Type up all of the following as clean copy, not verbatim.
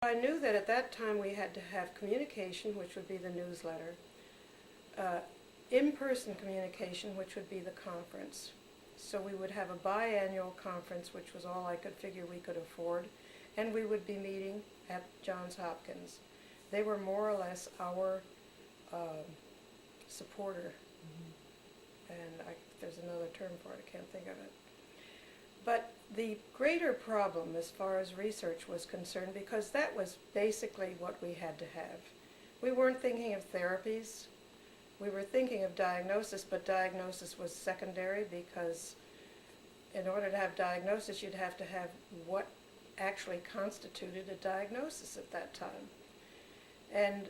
I knew that at that time we had to have communication, which would be the newsletter, in-person communication, which would be the conference. So we would have a biannual conference, which was all I could figure we could afford, and we would be meeting at Johns Hopkins. They were more or less our supporter, and there's another term for it, I can't think of it. But the greater problem as far as research was concerned, because that was basically what we had to have. We weren't thinking of therapies. We were thinking of diagnosis, but diagnosis was secondary because in order to have diagnosis, you'd have to have what actually constituted a diagnosis at that time. And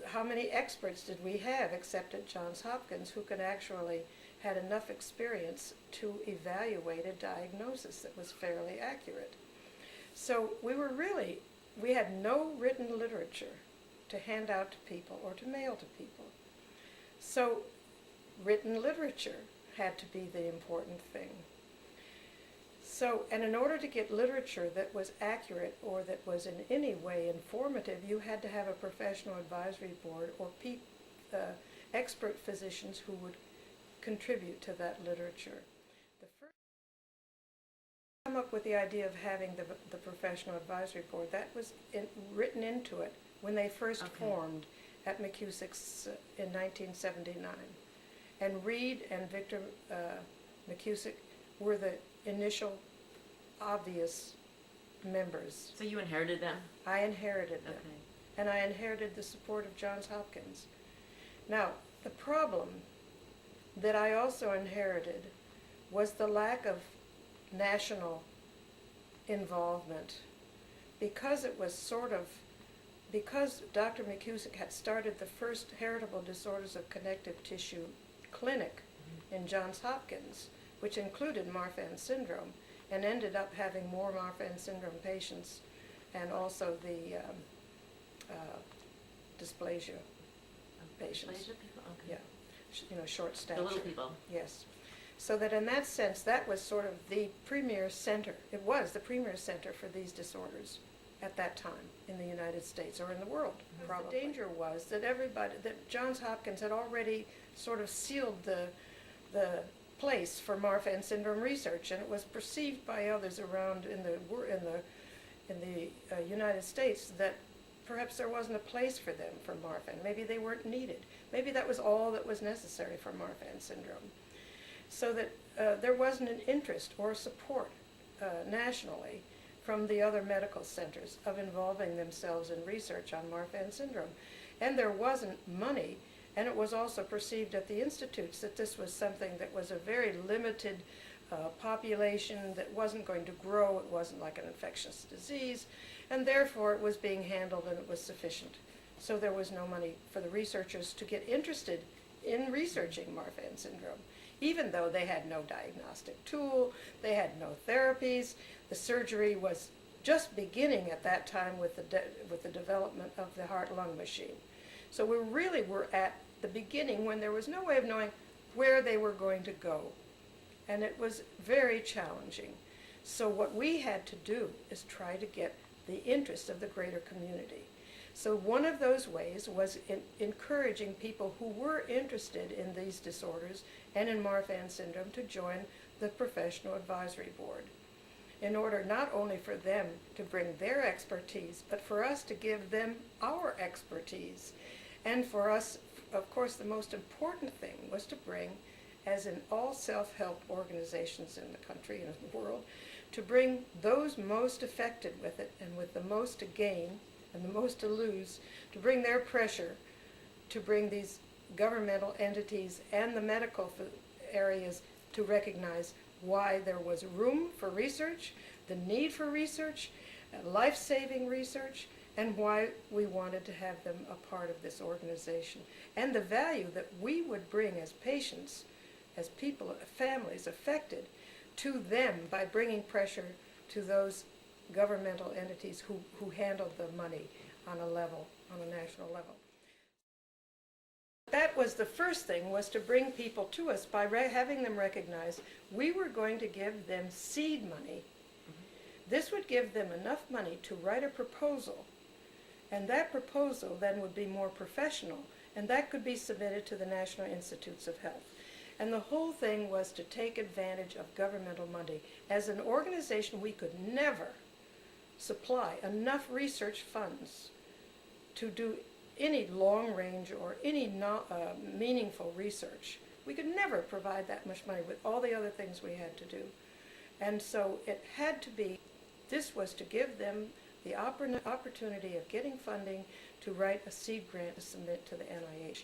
how many experts did we have except at Johns Hopkins who could actually had enough experience to evaluate a diagnosis that was fairly accurate? So we had no written literature to hand out to people or to mail to people. So written literature had to be the important thing. So, and in order to get literature that was accurate or that was in any way informative, you had to have a professional advisory board or expert physicians who would contribute to that literature. The first come up with the idea of having the professional advisory board, that was written into it when they first formed at McCusick's in 1979. And Reed and Victor McCusick were the initial obvious members. So you inherited them? I inherited them. Okay. And I inherited the support of Johns Hopkins. Now, the problem that I also inherited was the lack of national involvement, because it was because Dr. McCusick had started the first heritable disorders of connective tissue clinic in Johns Hopkins, which included Marfan syndrome, and ended up having more Marfan syndrome patients and also the dysplasia patients. Dysplasia people? Okay. Yeah, short stature. The little people. Yes. So that in that sense, that was sort of the premier center. It was the premier center for these disorders at that time in the United States or in the world, probably. The danger was that that Johns Hopkins had already sort of sealed the place for Marfan syndrome research, and it was perceived by others around in the United States that perhaps there wasn't a place for them for Marfan. Maybe they weren't needed. Maybe that was all that was necessary for Marfan syndrome. So that there wasn't an interest or support nationally from the other medical centers of involving themselves in research on Marfan syndrome. And there wasn't money, and it was also perceived at the institutes that this was something that was a very limited population that wasn't going to grow. It wasn't like an infectious disease, and therefore it was being handled and it was sufficient. So there was no money for the researchers to get interested in researching Marfan syndrome, even though they had no diagnostic tool, they had no therapies. The surgery was just beginning at that time with the development of the heart-lung machine. So we really were at the beginning when there was no way of knowing where they were going to go. And it was very challenging. So what we had to do is try to get the interest of the greater community. So one of those ways was encouraging people who were interested in these disorders and in Marfan syndrome to join the professional advisory board, in order not only for them to bring their expertise, but for us to give them our expertise. And for us, of course, the most important thing was to bring, as in all self-help organizations in the country and in the world, to bring those most affected with it and with the most to gain and the most to lose, to bring their pressure, to bring these governmental entities and the medical areas to recognize why there was room for research, the need for research, life-saving research, and why we wanted to have them a part of this organization, and the value that we would bring as patients, as people, families affected, to them by bringing pressure to those governmental entities who handled the money on a national level. That was the first thing, was to bring people to us by having them recognize we were going to give them seed money. This would give them enough money to write a proposal And that proposal then would be more professional, and that could be submitted to the National Institutes of Health. And the whole thing was to take advantage of governmental money. As an organization, we could never supply enough research funds to do any long-range or any meaningful research. We could never provide that much money with all the other things we had to do. And so it had to be, this was to give them the opportunity of getting funding to write a seed grant to submit to the NIH.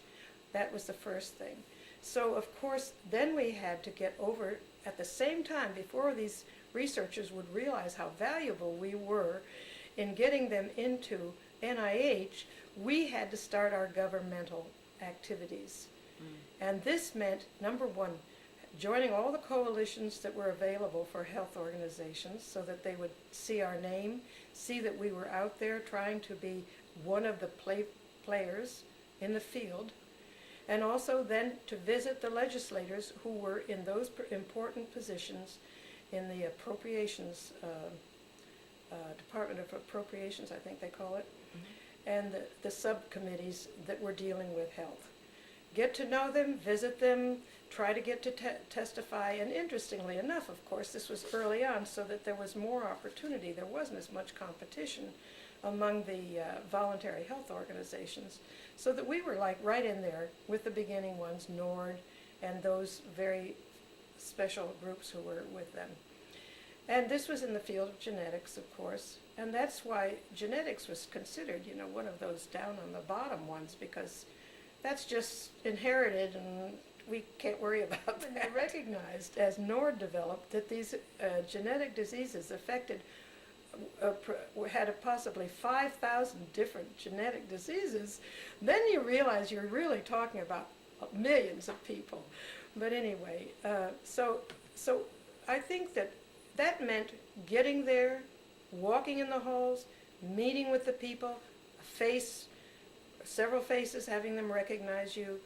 That was the first thing. So of course, then we had to get over, at the same time, before these researchers would realize how valuable we were in getting them into NIH, we had to start our governmental activities. And this meant, number one, joining all the coalitions that were available for health organizations so that they would see our name, see that we were out there trying to be one of the players in the field, and also then to visit the legislators who were in those important positions in the appropriations, Department of Appropriations, I think they call it, and the subcommittees that were dealing with health. Get to know them, visit them, try to get to testify, and interestingly enough, of course, this was early on so that there was more opportunity. There wasn't as much competition among the voluntary health organizations, so that we were like right in there with the beginning ones, NORD, and those very special groups who were with them. And this was in the field of genetics, of course, and that's why genetics was considered, you know, one of those down on the bottom ones, because that's just inherited and we can't worry about that. They recognized, as NORD developed, that these genetic diseases affected, had possibly 5,000 different genetic diseases. Then you realize you're really talking about millions of people. But anyway, so I think that meant getting there, walking in the halls, meeting with the people, several faces, having them recognize you,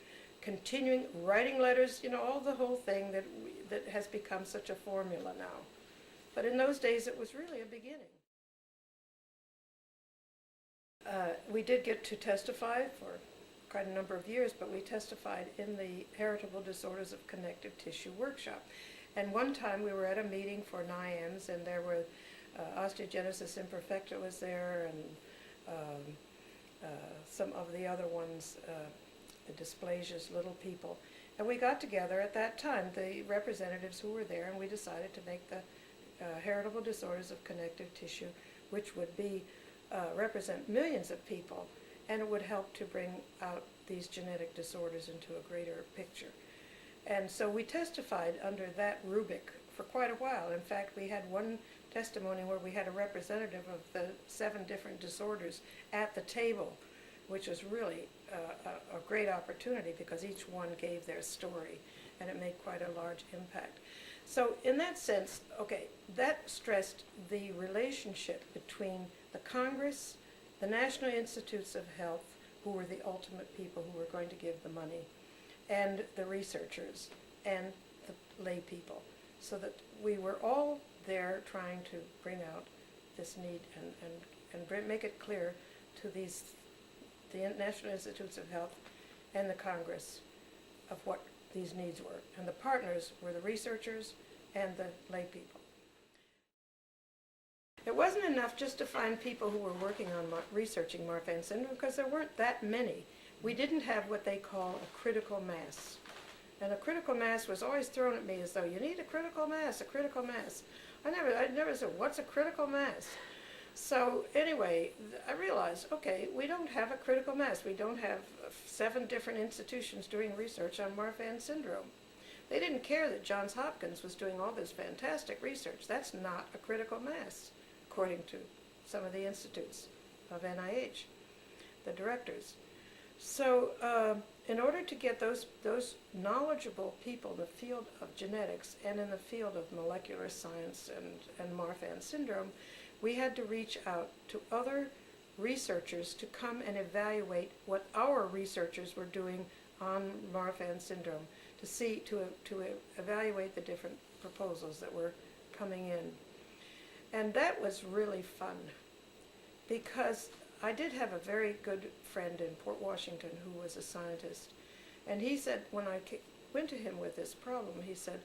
continuing, writing letters, you know, all the whole thing that has become such a formula now. But in those days, it was really a beginning. We did get to testify for quite a number of years, but we testified in the Heritable Disorders of Connective Tissue workshop. And one time we were at a meeting for NIAMS, and there were osteogenesis imperfecta was there, and some of the other ones, the dysplasias, little people. And we got together at that time, the representatives who were there, and we decided to make the Heritable Disorders of Connective Tissue, which would be represent millions of people, and it would help to bring out these genetic disorders into a greater picture. And so we testified under that rubric for quite a while. In fact, we had one testimony where we had a representative of the 7 different disorders at the table, which was really a great opportunity because each one gave their story, and it made quite a large impact. So in that sense, okay, that stressed the relationship between the Congress, the National Institutes of Health, who were the ultimate people who were going to give the money, and the researchers, and the lay people, so that we were all there trying to bring out this need and make it clear to the National Institutes of Health and the Congress of what these needs were. And the partners were the researchers and the lay people. It wasn't enough just to find people who were working on researching Marfan syndrome, because there weren't that many. We didn't have what they call a critical mass. And a critical mass was always thrown at me as though, you need a critical mass, a critical mass. I never said, what's a critical mass? So anyway, I realized, okay, we don't have a critical mass. We don't have 7 different institutions doing research on Marfan syndrome. They didn't care that Johns Hopkins was doing all this fantastic research. That's not a critical mass, according to some of the institutes of NIH, the directors. So in order to get those knowledgeable people in the field of genetics and in the field of molecular science and Marfan syndrome, we had to reach out to other researchers to come and evaluate what our researchers were doing on Marfan syndrome, to evaluate the different proposals that were coming in. And that was really fun, because I did have a very good friend in Port Washington who was a scientist, and he said, when I went to him with this problem, he said,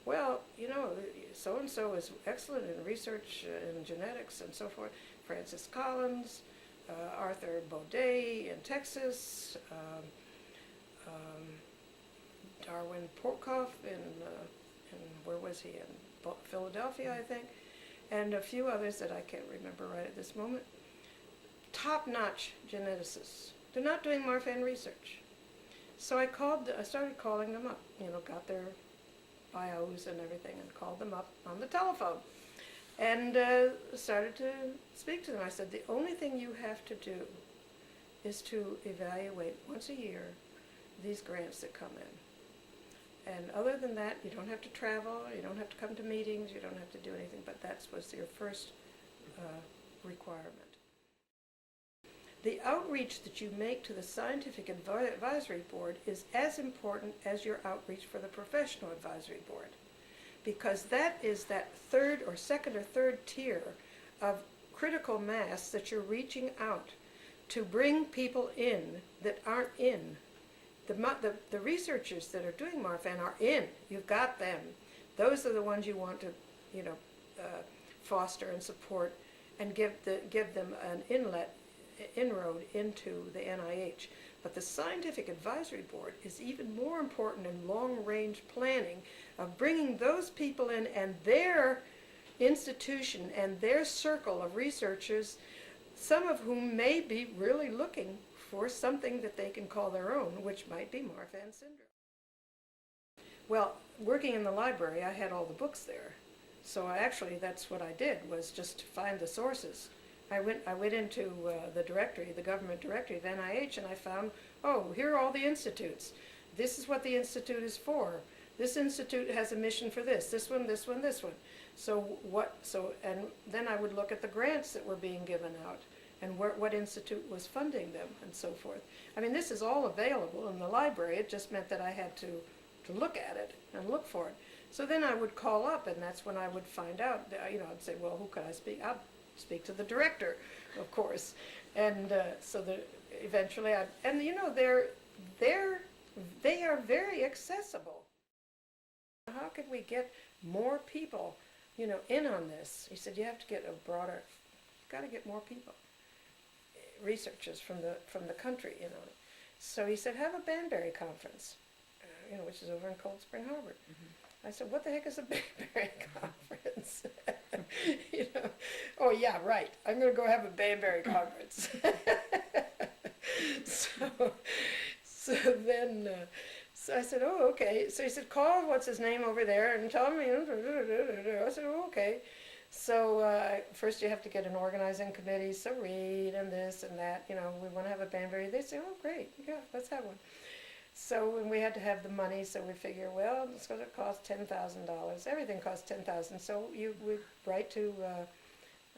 well, you know, so-and-so is excellent in research in genetics and so forth. Francis Collins, Arthur Baudet in Texas, Darwin Porkoff in where was he, in Philadelphia, I think, and a few others that I can't remember right at this moment. Top-notch geneticists. They're not doing Marfan research. So I started calling them up, you know, got their bios and everything, and called them up on the telephone, and started to speak to them. I said, the only thing you have to do is to evaluate once a year these grants that come in. And other than that, you don't have to travel, you don't have to come to meetings, you don't have to do anything, but that was your first requirement. The outreach that you make to the Scientific Advisory Board is as important as your outreach for the Professional Advisory Board, because that is that third or second or third tier of critical mass that you're reaching out to bring people in that aren't in. The researchers that are doing Marfan are in. You've got them. Those are the ones you want to, you know, foster and support and give them an inroad into the NIH. But the Scientific Advisory Board is even more important in long-range planning of bringing those people in and their institution and their circle of researchers, some of whom may be really looking for something that they can call their own, which might be Marfan syndrome. Well, working in the library, I had all the books there. So actually that's what I did, was just find the sources. I went into the directory, the government directory of NIH, and I found, oh, here are all the institutes. This is what the institute is for. This institute has a mission for this one, this one, this one. And then I would look at the grants that were being given out and what institute was funding them and so forth. I mean, this is all available in the library. It just meant that I had to look at it and look for it. So then I would call up, and that's when I would find out, you know, I'd say, well, who could I speak? I'll speak to the director, of course. And so eventually and you know, they are very accessible. How could we get more people, you know, in on this? He said, you have to get got to get more people, researchers from the country, you know. So he said, have a Banbury conference, you know, which is over in Cold Spring Harbor. Mm-hmm. I said, what the heck is a Banbury conference? You know, oh yeah, right. I'm going to go have a Banbury conference. So then, so I said, oh, okay. So he said, call what's his name over there and tell him. I said, oh, okay. So first you have to get an organizing committee, so read and this and that. You know, we want to have a Banbury. They say, oh, great, yeah, let's have one. So when we had to have the money, so we figure, well, it's going to cost $10,000. Everything costs $10,000. So we write to,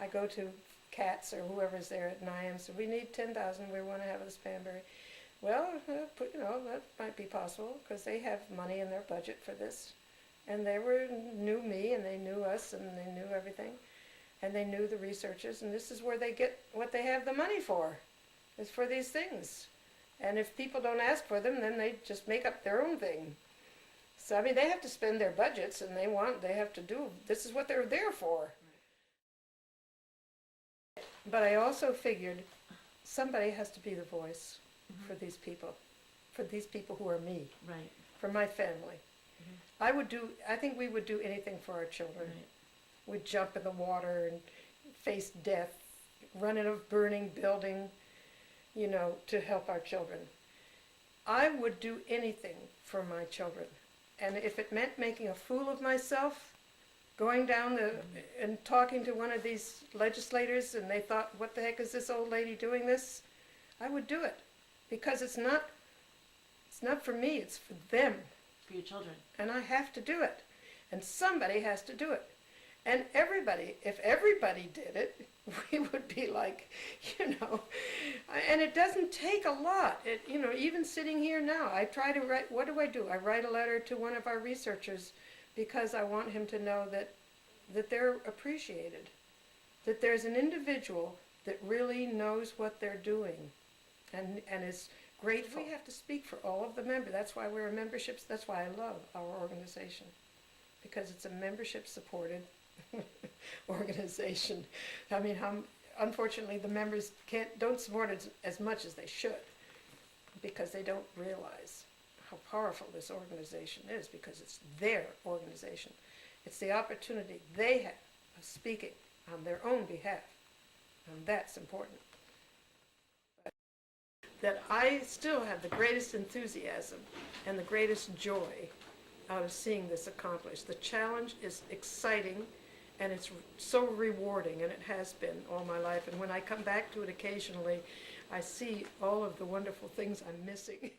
I go to Katz or whoever's there at NIAM. So we need $10,000. We want to have this Banbury. Well, you know, that might be possible because they have money in their budget for this. And they knew me, and they knew us, and they knew everything. And they knew the researchers, and this is where they get what they have the money for, is for these things. And if people don't ask for them, then they just make up their own thing. So, I mean, they have to spend their budgets, and they have to do, this is what they're there for. Right. But I also figured somebody has to be the voice for these people who are me, right, for my family. I think we would do anything for our children. Right. We'd jump in the water and face death, run in a burning building, you know, to help our children. I would do anything for my children. And if it meant making a fool of myself, going down and talking to one of these legislators, and they thought, what the heck is this old lady doing this? I would do it. Because it's not for me, it's for them. For your children. And I have to do it. And somebody has to do it. And everybody, if everybody did it, we would be like, you know, and it doesn't take a lot. You know, even sitting here now, I try to write, what do? I write a letter to one of our researchers because I want him to know that they're appreciated. That there's an individual that really knows what they're doing and is grateful. We have to speak for all of the members. That's why we're a membership. That's why I love our organization, because it's a membership-supported organization. I mean, unfortunately, the members don't support it as much as they should, because they don't realize how powerful this organization is, because it's their organization. It's the opportunity they have of speaking on their own behalf, and that's important. But that I still have the greatest enthusiasm and the greatest joy out of seeing this accomplished. The challenge is exciting, and it's so rewarding, and it has been all my life. And when I come back to it occasionally, I see all of the wonderful things I'm missing.